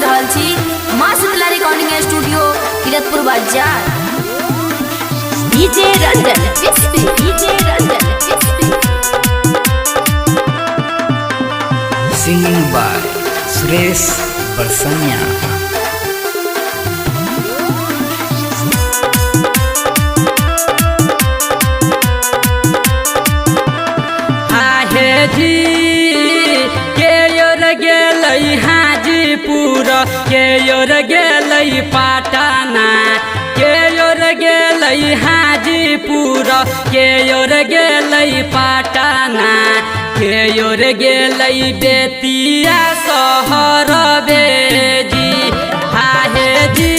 सुन रहल छी माँ Shitala recording studio Kiratpur Bazar. DJ Ranjan singing by Suresh Barsaniya. जी के योर गेलै हाजीपुर, के योर गेलै पटना, के योर गेलै हाजीपुर, के योर गेलै पटना, के योर गेलै बेतिया शहर बेजी। हाहे जी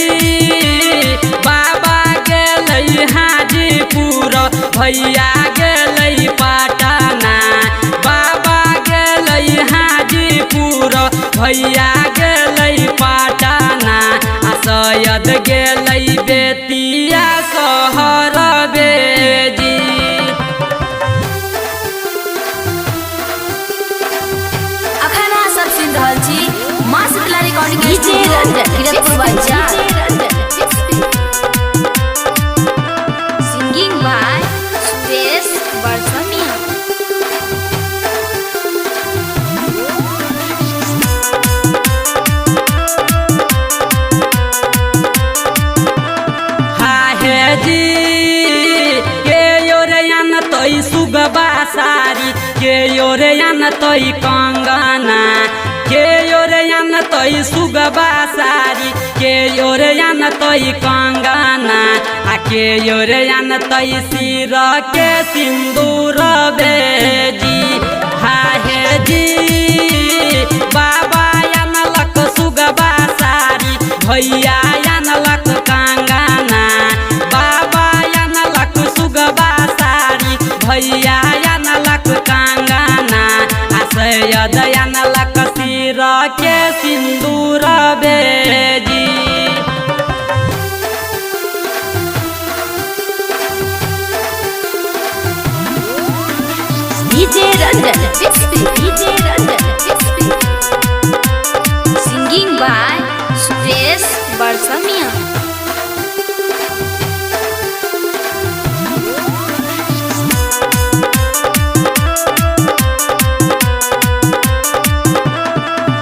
बाबा गेलै हाजीपुर, भैया गेलै पटना, बाबा गेलै हाजीपुर, भैया गेलै पटना, आ सैयद गेलै बेतिया शहर बेजी। अखन अहाँ सब सुन रहल छी माँ Shitala recording studio Kiratpur Bazar. Singing by Suresh Barsaniya. हाहे जी के योरयान तोई सुगबा सारी, के योरयान तोई कंगना, के योरयान तोई सुगबा सारी, के योरयान तोई कंगना, आ के योरयान तोई सिर के सिंदूर बेजी। हाहे जी बाबा यानलक सुगबा सारी, भैया यानलक कंगना, बाबा यानलक सुगबा सारी, भैया यानलक कंगना, आ सैयद यानलक सिर के सिंदूर बेजी। DJ Ranjan singing by Suresh Barsaniya.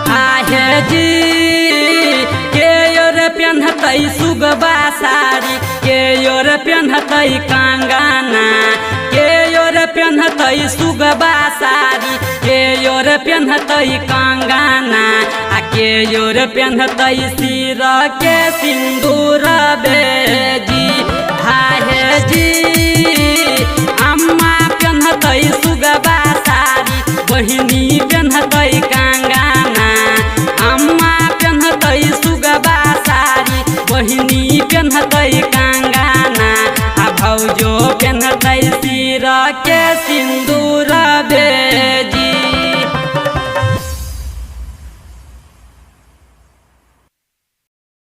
हाहे जी के योर पेन्हतै सुगबा सारी, के योर पेन्हतै कंगना, के योर पेन्हतै सुगबा सारी, के योर पेन्हतै कंगना, आ के योर पेन्हतै सिर के सिंदूर बेजी। हाहे जी अम्मा पेन्हतै सुगबा सारी, बहिनी पेन्हतै कंगना, अम्मा पेन्हतै सुगबा सारी, बहिनी पेन्हतै कंगना, आ भौजो पेन्हतै सिर के सिंदूर